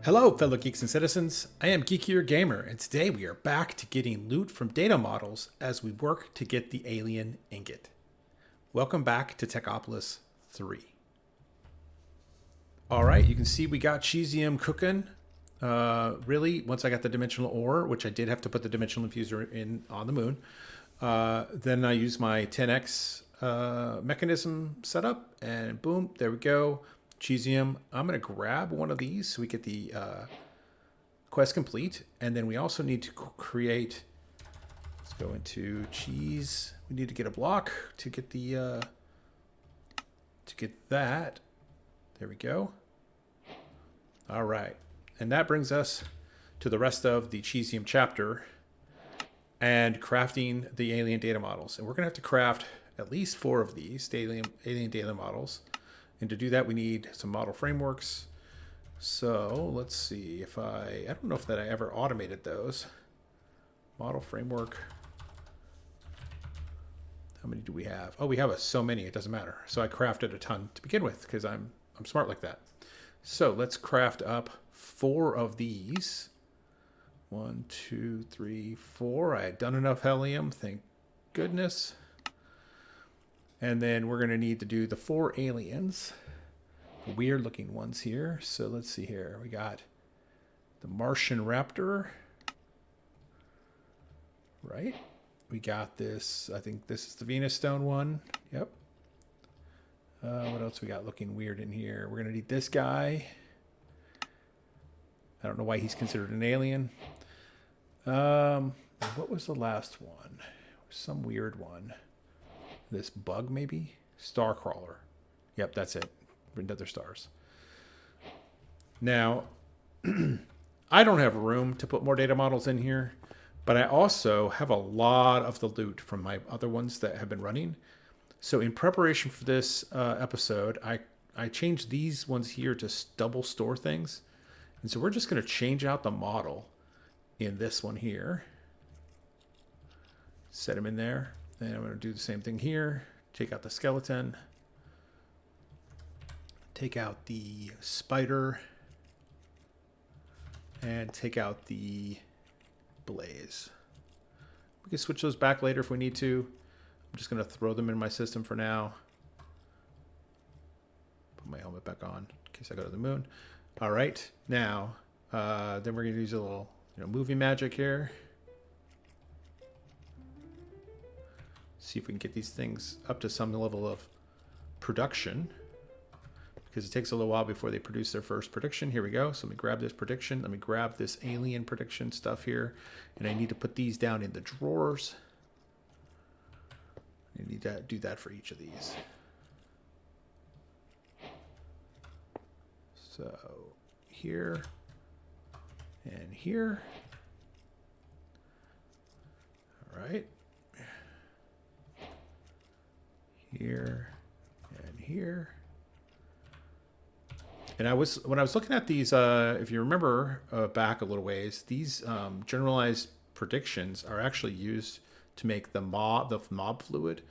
Hello, fellow geeks and citizens. I am Geekier Gamer, and today we are back to getting loot from data models as we work to get the alien Ingot. Welcome back to Techopolis 3. All right, you can see we got Cheesium cooking. Really, once I got the dimensional ore, which I did have to put the dimensional infuser in on the moon, then I used my 10x mechanism setup, and boom, there we go. Cheesium. I'm going to grab one of these so we get the quest complete. And then we also need to create, let's go into cheese. We need to get a block to get the, to get that. There we go. All right. And that brings us to the rest of the Cheesium chapter and crafting the alien data models. And we're going to have to craft at least 4 of these alien data models. And to do that, we need some model frameworks. So let's see if I don't know if that I ever automated those. Model framework. How many do we have? Oh, we have so many, it doesn't matter. So I crafted a ton to begin with because I'm smart like that. So let's craft up 4 of these. 1, 2, 3, 4. I had done enough helium, thank goodness. And then we're going to need to do the 4 aliens. Weird looking ones here. So let's see here. We got the Martian Raptor. Right? We got this. I think this is the Venus Stone one. Yep. What else we got looking weird in here? We're going to need this guy. I don't know why he's considered an alien. What was the last one? Some weird one. This bug, maybe? Starcrawler. Yep, that's it. Another stars. Now, I don't have room to put more data models in here, but I also have a lot of the loot from my other ones that have been running. So in preparation for this episode, I changed these ones here to double store things. And so we're just going to change out the model in this one here. Set them in there. And I'm going to do the same thing here. Take out the skeleton. Take out the spider. And take out the blaze. We can switch those back later if we need to. I'm just going to throw them in my system for now. Put my helmet back on in case I go to the moon. All right. Now, then we're going to use a little movie magic here. See if we can get these things up to some level of production, because it takes a little while before they produce their first prediction. Here we go. So let me grab this prediction. Let me grab this alien prediction stuff here. And I need to put these down in the drawers. I need to do that for each of these. So here and here. All right. Here and here. And when I was looking at these, if you remember back a little ways, these generalized predictions are actually used to make the mob fluid.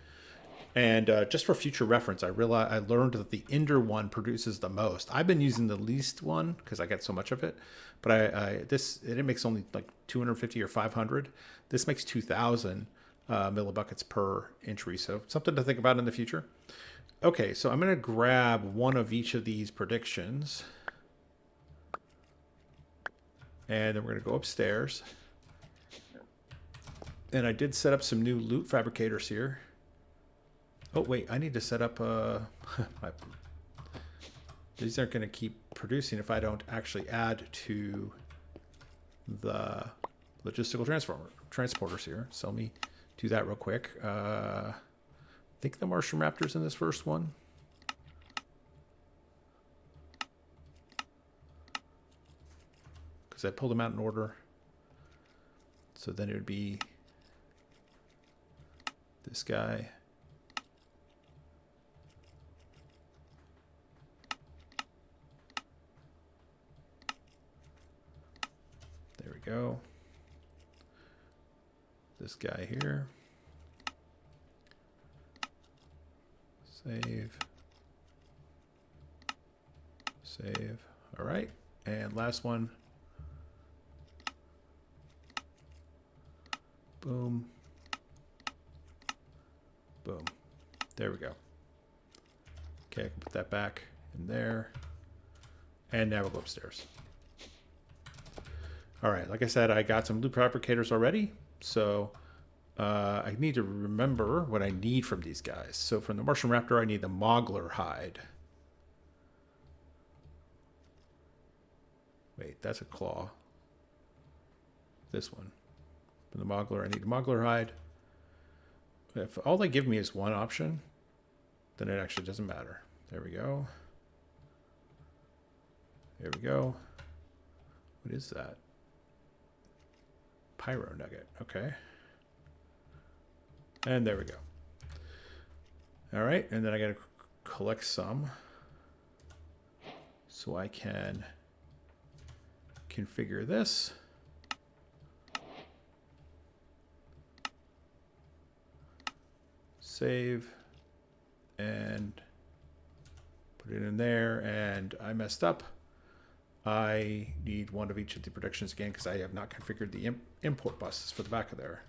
And just for future reference, I learned that the Ender one produces the most. I've been using the least one because I get so much of it. But it makes only like 250 or 500. This makes 2,000. Millibuckets per entry. So something to think about in the future. Okay, so I'm going to grab one of each of these predictions. And then we're going to go upstairs. And I did set up some new loot fabricators here. Oh, wait, I need to set up... these aren't going to keep producing if I don't actually add to the logistical transporters here. So let me do that real quick. I think the Martian Raptor's in this first one. Because I pulled them out in order. So then it would be this guy. There we go. This guy here. Save. Save. All right. And last one. Boom. Boom. There we go. Okay, I can put that back in there. And now we'll go upstairs. All right, like I said, I got some loot fabricators already. So I need to remember what I need from these guys. So from the Martian Raptor, I need the Mogler hide. Wait, that's a claw. This one. For the Mogler, I need a Mogler hide. If all they give me is one option, then it actually doesn't matter. There we go. There we go. What is that? Pyro nugget. Okay. And there we go. All right. And then I got to collect some so I can configure this. Save and put it in there. And I messed up. I need one of each of the predictions again because I have not configured the import buses for the back of there.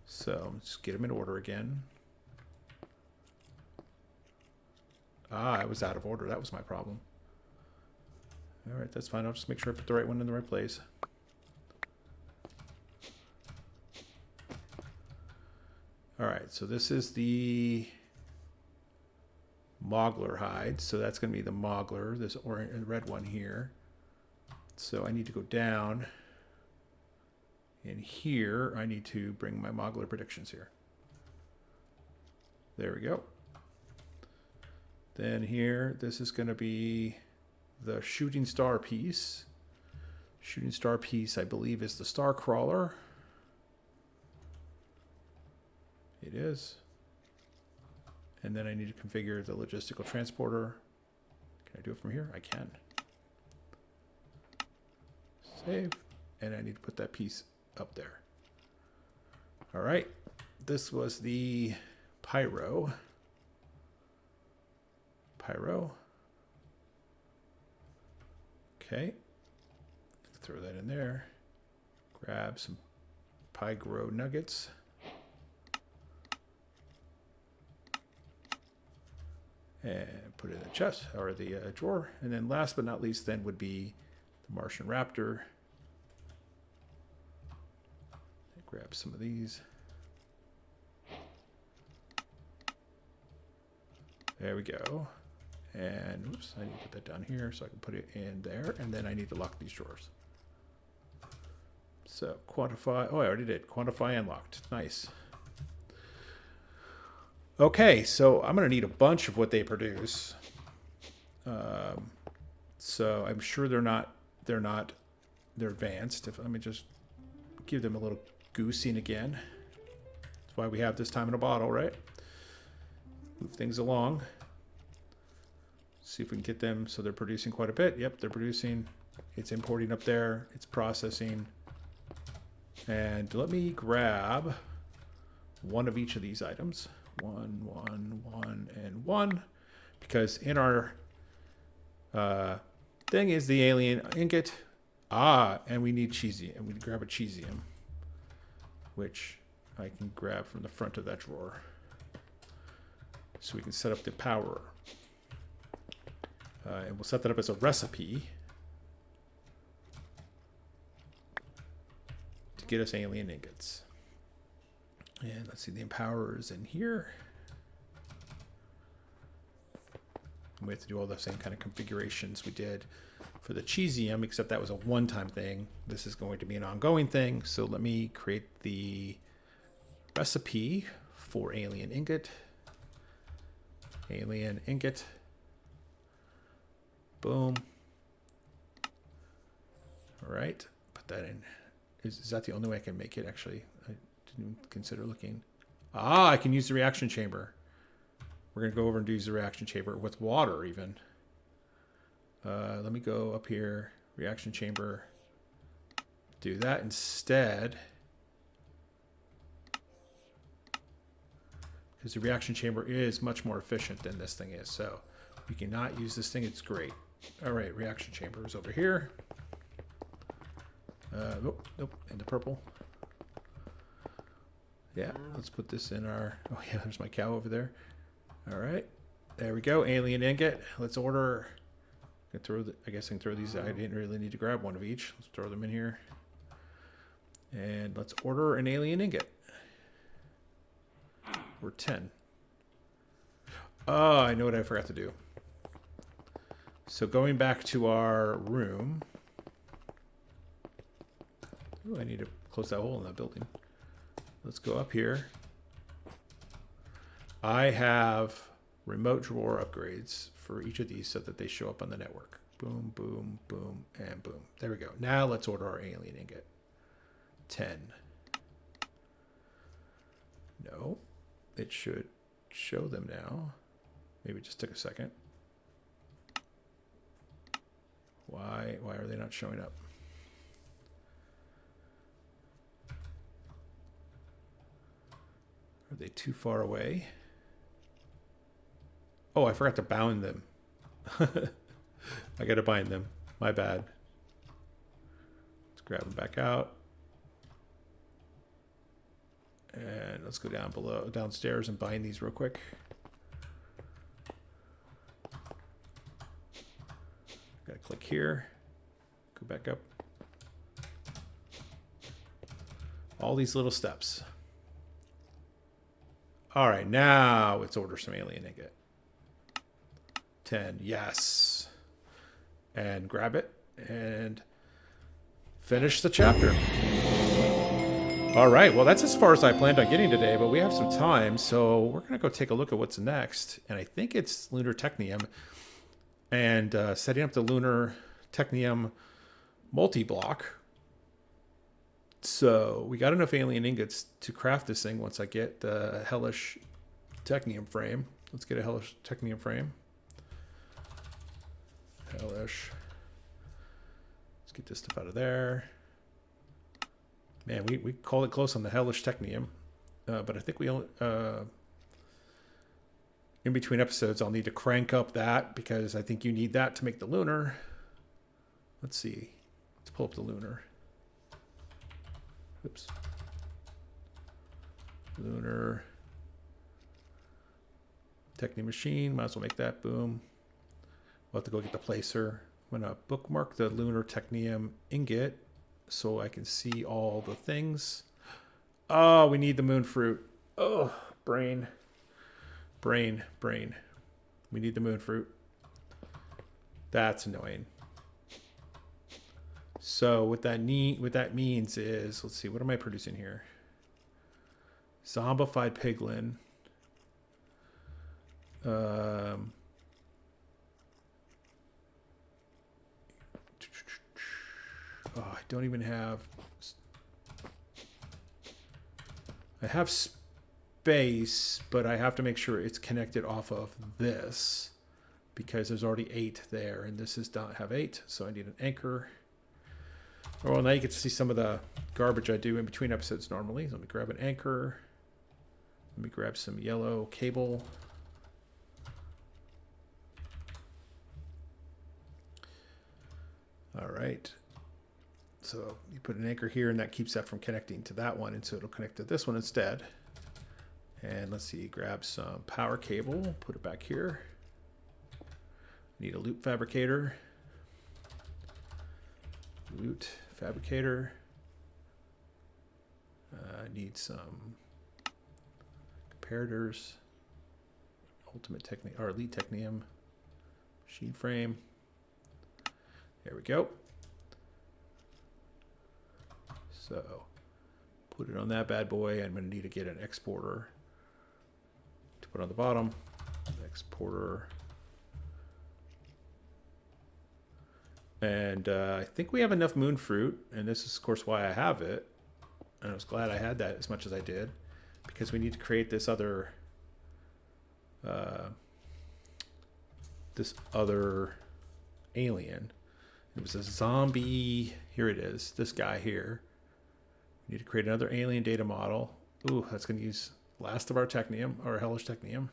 So let's get them in order again. Ah, I was out of order. That was my problem. All right, that's fine. I'll just make sure I put the right one in the right place. All right, so this is the Mogler hide. So that's going to be the Mogler, this orange and red one here. So I need to go down. And here, I need to bring my Mogler predictions here. There we go. Then here, this is going to be the Shooting Star piece. Shooting Star piece, I believe, is the Star Crawler. It is. And then I need to configure the logistical transporter. Can I do it from here? I can. Save. And I need to put that piece up there. All right. This was the Pyro. Pyro. Okay. Throw that in there. Grab some Pyro nuggets. And put it in the chest or the drawer. And then last but not least then would be the Martian Raptor. Grab some of these. There we go. And oops, I need to put that down here so I can put it in there. And then I need to lock these drawers. So quantify. Oh, I already did. Quantify and locked. Nice. Okay, so I'm going to need a bunch of what they produce. So I'm sure they're advanced. Let me just give them a little goosing again. That's why we have this time in a bottle, right? Move things along. See if we can get them so they're producing quite a bit. Yep, they're producing. It's importing up there. It's processing. And let me grab one of each of these items. One, and one. Because in our thing is the alien ingot. Ah, and we need cheesy. And we grab a cheesium, which I can grab from the front of that drawer. So we can set up the power. And we'll set that up as a recipe to get us alien ingots. And let's see, the empower is in here. And we have to do all the same kind of configurations we did for the cheesium, except that was a one-time thing. This is going to be an ongoing thing. So let me create the recipe for alien ingot. Alien ingot. Boom. All right, put that in. Is that the only way I can make it? Actually, I didn't consider looking. Ah, I can use the reaction chamber. We're gonna go over and use the reaction chamber with water even. Let me go up here, reaction chamber. Do that instead. Because the reaction chamber is much more efficient than this thing is. So we cannot use this thing, it's great. All right, reaction chamber is over here. Nope, in the purple. Yeah, let's put this in our... Oh, yeah, there's my cow over there. All right, there we go. Alien ingot. Let's order... I guess I can throw these. I didn't really need to grab one of each. Let's throw them in here. And let's order an alien ingot. We're 10. Oh, I know what I forgot to do. So going back to our room. Ooh, I need to close that hole in that building. Let's go up here. I have remote drawer upgrades for each of these so that they show up on the network. Boom, boom, boom, and boom. There we go. Now let's order our alien ingot. 10. No, it should show them now. Maybe it just took a second. Why are they not showing up? Are they too far away? Oh, I forgot to bound them. I got to bind them. My bad. Let's grab them back out. And let's go downstairs and bind these real quick. Got to click here. Go back up. All these little steps. All right, now let's order some alien ingot. 10, yes. And grab it and finish the chapter. All right, well, that's as far as I planned on getting today, but we have some time, so we're going to go take a look at what's next. And I think it's Lunar Technium and setting up the Lunar Technium multi-block. So we got enough alien ingots to craft this thing once I get the Hellish Technium frame. Let's get a Hellish Technium frame. Hellish. Let's get this stuff out of there. Man, we called it close on the Hellish Technium. But I think we only... in between episodes, I'll need to crank up that because I think you need that to make the Lunar. Let's see. Let's pull up the Lunar. Oops. Lunar Technium machine. Might as well make that. Boom. We'll have to go get the placer. I'm going to bookmark the Lunar Technium ingot so I can see all the things. Oh, we need the moon fruit. Oh, brain. We need the moon fruit. That's annoying. So what that means is, let's see, what am I producing here? Zombified piglin. Oh, I don't even have... I have space, but I have to make sure it's connected off of this because there's already 8 there, and this does not have 8, so I need an anchor. Oh, now you get to see some of the garbage I do in between episodes normally. Let me grab an anchor. Let me grab some yellow cable. All right. So you put an anchor here, and that keeps that from connecting to that one, and so it'll connect to this one instead. And let's see, grab some power cable, put it back here. Need a loop fabricator. Loot fabricator. Need some comparators. Ultimate Technium or Elite Technium. Machine frame. There we go. So put it on that bad boy. I'm going to need to get an exporter to put on the bottom. Exporter. And I think we have enough moon fruit, and this is, of course, why I have it. And I was glad I had that as much as I did, because we need to create this other alien. It was a zombie. Here it is. This guy here. We need to create another alien data model. Ooh, that's going to use last of our Technium, or Hellish Technium.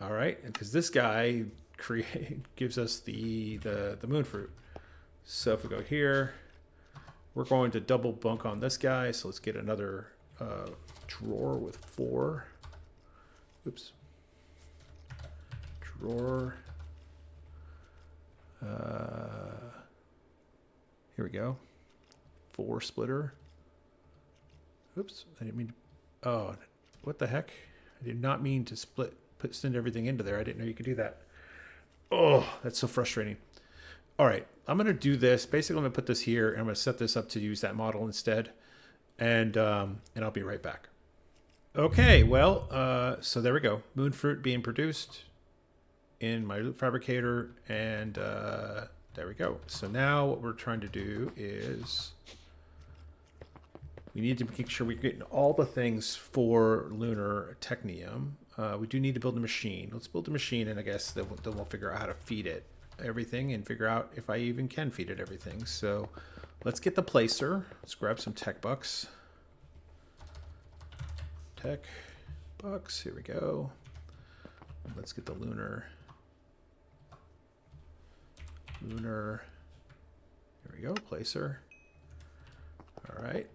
All right, and because this guy gives us the moon fruit. So if we go here, we're going to double bunk on this guy. So let's get another drawer with 4. Oops. Drawer. Here we go. 4 splitter. Oops, I didn't mean to. Oh, what the heck? I did not mean to send everything into there. I didn't know you could do that. Oh, that's so frustrating. All right, I'm going to do this. Basically, I'm going to put this here, and I'm going to set this up to use that model instead. And I'll be right back. Okay, well, so there we go. Moon fruit being produced in my loop fabricator, and there we go. So now what we're trying to do is we need to make sure we're getting all the things for Lunar Technium. We do need to build a machine. Let's build a machine, and I guess then we'll figure out how to feed it everything and figure out if I even can feed it everything. So let's get the placer. Let's grab some tech bucks. Tech bucks, here we go. Let's get the lunar. Here we go, placer. All right,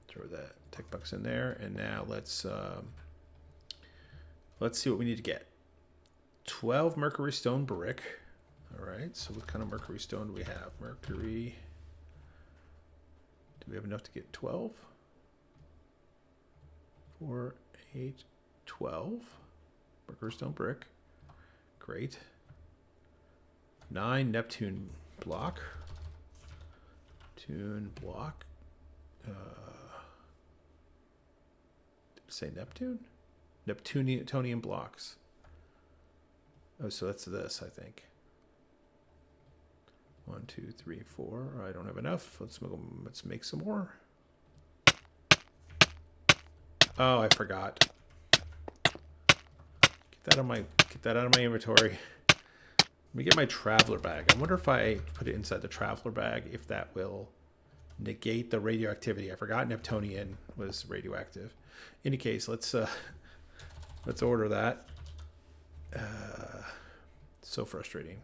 throw that tech bucks in there, and now let's see what we need to get. 12 mercury stone brick. All right, so what kind of mercury stone do we have? Mercury. Do we have enough to get 12? 4, 8, 12. Mercury stone brick. Great. 9 Neptune block. Tune block. Did it say Neptune? Neptunian blocks. Oh, so that's this, I think. 1, 2, 3, 4. I don't have enough. Let's make some more. Oh, I forgot. Get that out of my inventory. Let me get my traveler bag. I wonder if I put it inside the traveler bag, if that will negate the radioactivity. I forgot Neptunian was radioactive. In any case, let's order that. So frustrating.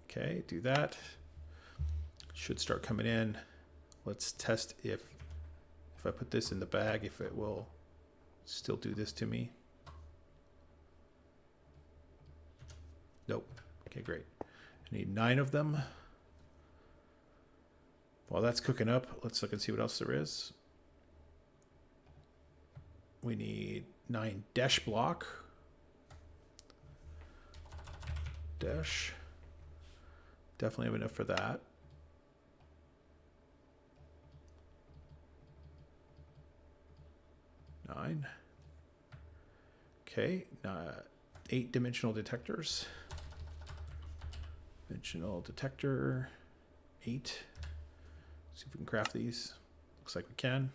Okay, do that. Should start coming in. Let's test if I put this in the bag, if it will still do this to me. Nope. Okay, great. I need 9 of them. While that's cooking up, let's look and see what else there is. We need 9 dash block. Dash. Definitely have enough for that. Nine. Okay, 8 dimensional detectors. Dimensional detector, 8. See if we can craft these. Looks like we can.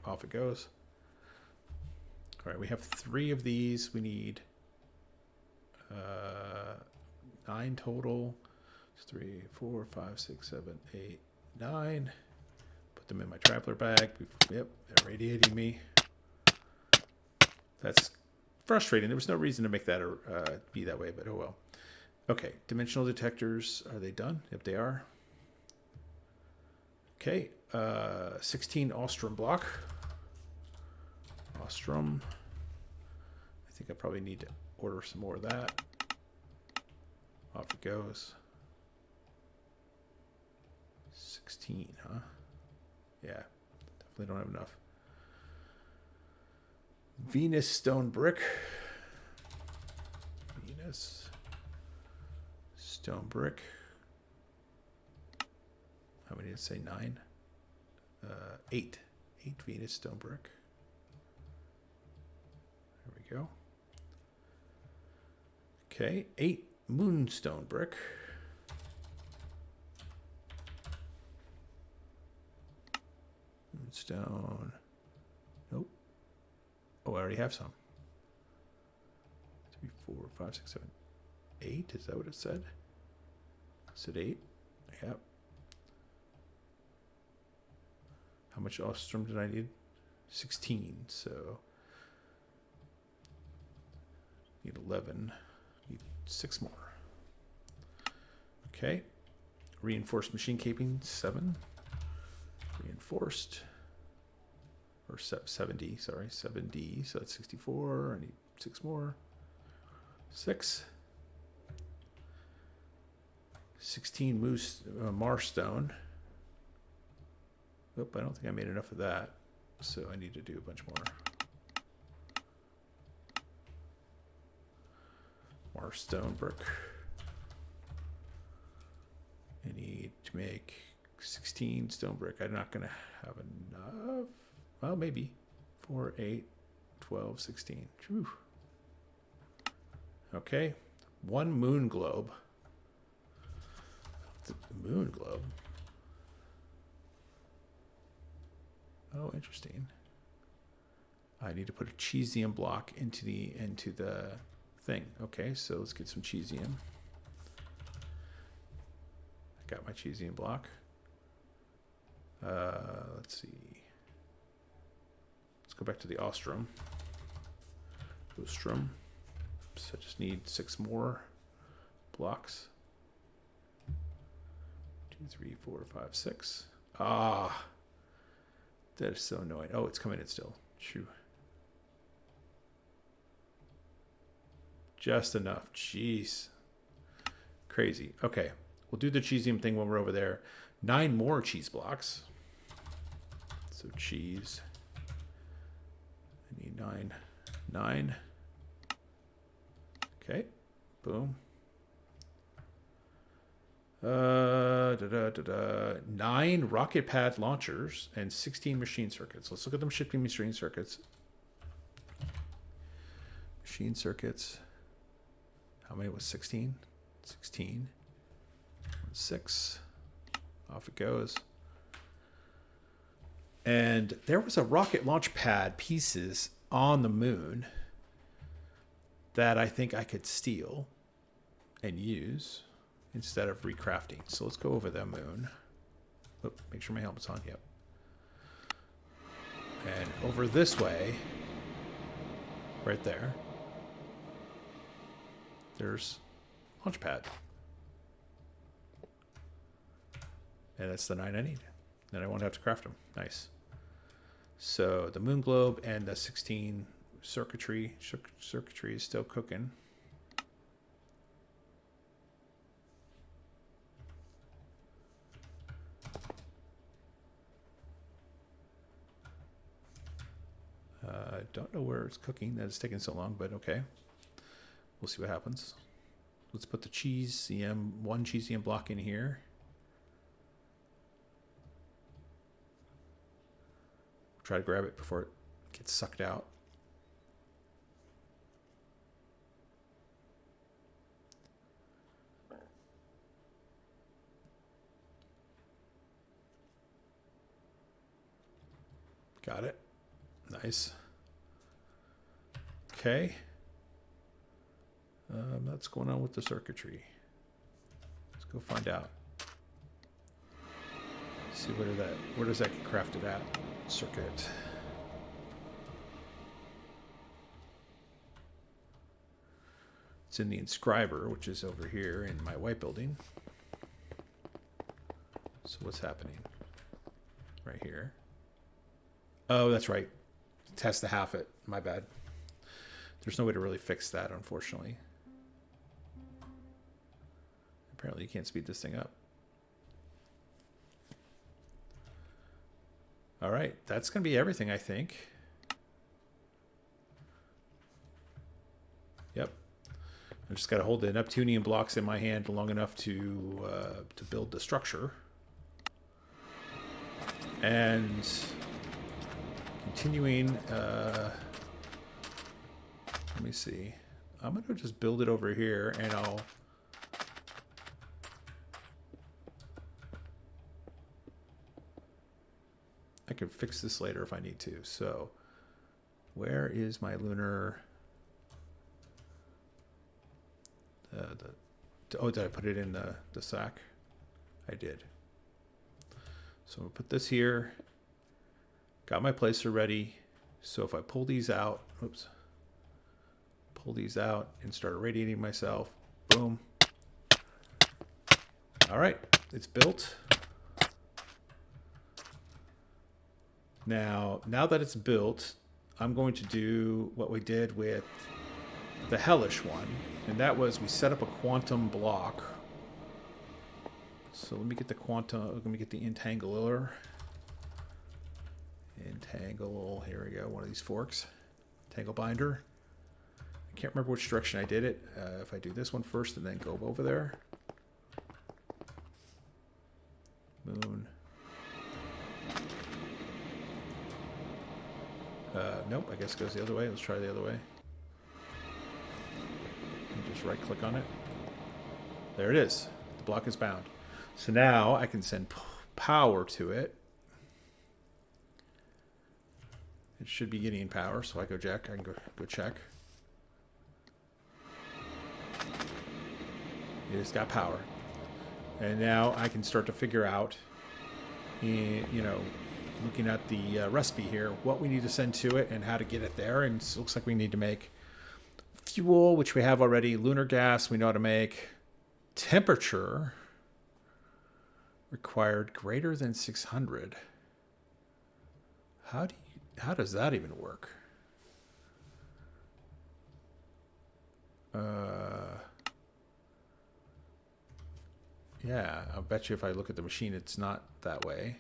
Off it goes. All right, we have 3 of these. We need 9 total. 3, 4, 5, 6, 7, 8, 9. Put them in my traveler bag. Yep, they're radiating me. That's frustrating. There was no reason to make that be that way, but oh well. Okay, dimensional detectors. Are they done? Yep, they are. Okay, 16 Ostrom block. Ostrom. I think I probably need to order some more of that. Off it goes. 16, huh? Yeah, definitely don't have enough. Venus stone brick. Venus stone brick. How many did it say? 9? 8. 8 Venus stone brick. There we go. Okay, 8 moonstone brick. Moonstone. Nope. Oh, I already have some. 3, 4, 5, 6, 7, 8. Is that what it said? Is it 8? Yep. How much Ostrom did I need? 16. So need 11. Need 6 more. Okay. Reinforced machine caping, 7. Reinforced. Or 7D, sorry. 7D, so that's 64. I need 6 more. 6. 16 moose marstone. Oop, I don't think I made enough of that. So I need to do a bunch more. Marstone brick. I need to make 16 stone brick. I'm not going to have enough. Well, maybe. 4, 8, 12, 16. Whew. Okay. 1 moon globe. The moon globe. Oh, interesting. I need to put a cesium block into the thing. Okay, so let's get some cesium. I got my cesium block. Let's see. Let's go back to the Ostrom. So I just need 6 more blocks. 2, 3, 4, 5, 6. Ah, that is so annoying. Oh, it's coming in still. Shoo. Just enough. Jeez. Crazy. Okay. We'll do the cesium thing when we're over there. 9 more cheese blocks. So cheese. I need 9. 9. Okay. Boom. 9 rocket pad launchers and 16 machine circuits. Let's look at them shipping machine circuits. Machine circuits. How many was 16? 16. 6. Off it goes. And there was a rocket launch pad pieces on the moon that I think I could steal and use instead of recrafting. So let's go over the moon. Oop, make sure my helmet's on. Yep. And over this way, right there, there's launch pad. And that's the 9 I need. Then I won't have to craft them. Nice. So the moon globe and the 16 circuitry is still cooking. I don't know where it's cooking. That is taking so long, but okay. We'll see what happens. Let's put the one cesium block in here. Try to grab it before it gets sucked out. Got it. Nice. Okay. What's going on with the circuitry? Let's go find out. See where does that get crafted at? Circuit. It's in the inscriber, which is over here in my white building. So what's happening? Right here. Oh, that's right. It has to half it. My bad. There's no way to really fix that, unfortunately. Apparently you can't speed this thing up. All right, that's going to be everything, I think. Yep. I just got to hold the Neptunian blocks in my hand long enough to build the structure. And continuing, let me see. I'm going to just build it over here, and I can fix this later if I need to. So where is my lunar? Oh, did I put it in the sack? I did. So I'm gonna put this here. Got my placer ready. So if I pull these out, pull these out and start irradiating myself, Boom. All right, it's built. Now that it's built, I'm going to do what we did with the hellish one, and that was we set up a quantum block. So let me get the entangler. Entangle, here we go, one of these forks. Tangle binder. I can't remember which direction I did it. If I do this one first and then go over there. Moon. Nope, I guess it goes the other way. Let's try the other way. Just right click on it. There it is. The block is bound. So now I can send power to it. It should be getting power, so I can go check. It has got power. And now I can start to figure out, looking at the recipe here, what we need to send to it and how to get it there. And it looks like we need to make fuel, which we have already. Lunar gas, we know how to make. Temperature required greater than 600. How does that even work? Yeah, I'll bet you if I look at the machine, it's not that way.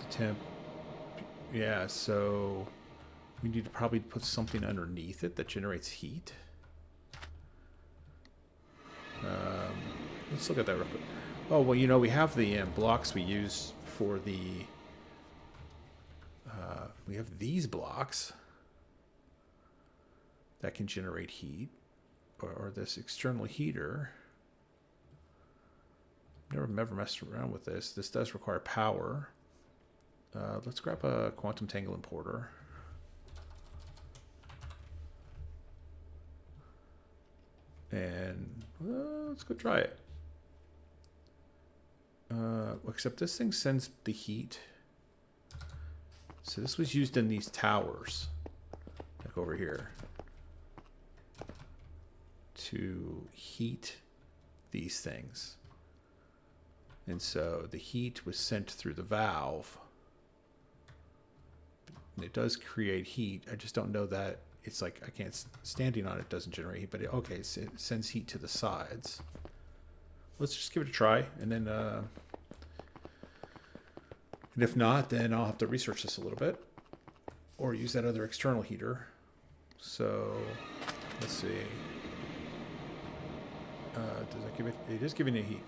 The temp. Yeah, so we need to probably put something underneath it that generates heat. Let's look at that real quick. Oh, well, we have the blocks we use for the... we have these blocks that can generate heat, or this external heater. Never messed around with this. This does require power. Let's grab a quantum tangle importer. And let's go try it. Except this thing sends the heat. So this was used in these towers, like over here, to heat these things. And so the heat was sent through the valve. It does create heat. I just don't know that it's like I can't, standing on it doesn't generate heat, but okay, so it sends heat to the sides. Let's just give it a try, and then and if not, then I'll have to research this a little bit or use that other external heater. So let's see. Does that give it? It is giving it heat.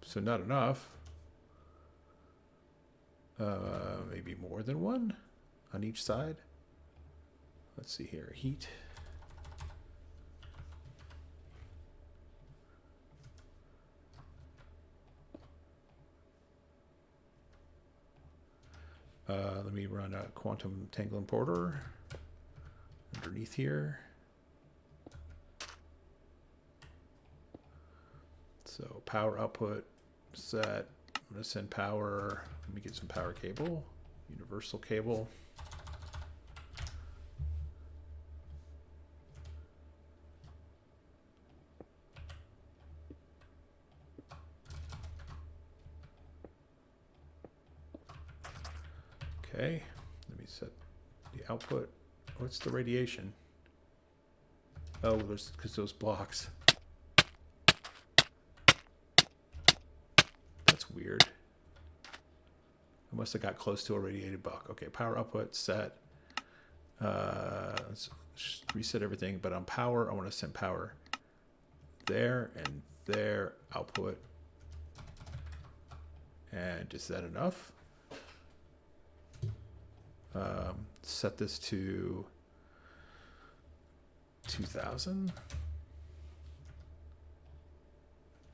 So not enough. Maybe more than one on each side. Let's see here. Heat. Let me run a quantum tangle importer underneath here. So power output set. I'm going to send power. Let me get some power cable, universal cable. Okay, let me set the output. What's the radiation? Oh, there's because those blocks. That's weird. I must have got close to a radiated block. Okay, power output set. Let's reset everything, but on power, I want to send power there and there, output. And is that enough? Set this to 2000.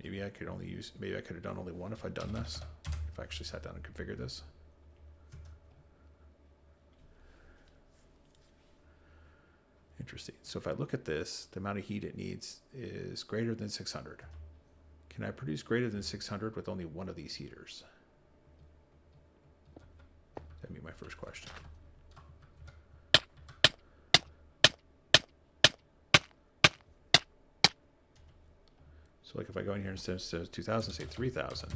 Maybe I could have done only one if I'd done this. If I actually sat down and configured this. Interesting. So if I look at this, the amount of heat it needs is greater than 600. Can I produce greater than 600 with only one of these heaters? That'd be my first question. So like if I go in here instead of 2,000, say 3,000.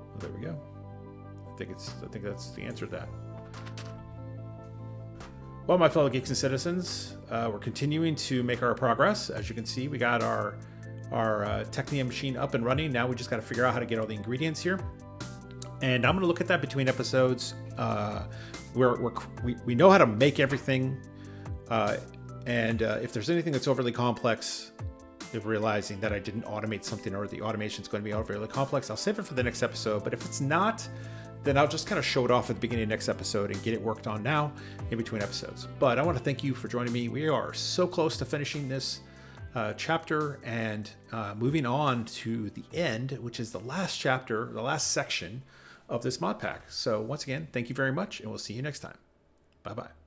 Well, there we go. I think that's the answer to that. Well, my fellow geeks and citizens, we're continuing to make our progress. As you can see, we got our Technium machine up and running. Now we just got to figure out how to get all the ingredients here. And I'm going to look at that between episodes. We know how to make everything. And if there's anything that's overly complex, of realizing that I didn't automate something or the automation is going to be overly complex, I'll save it for the next episode. But if it's not, then I'll just kind of show it off at the beginning of next episode and get it worked on now in between episodes. But I want to thank you for joining me. We are so close to finishing this chapter and moving on to the end, which is the last chapter, the last section of this mod pack. So once again, thank you very much, and we'll see you next time. Bye-bye.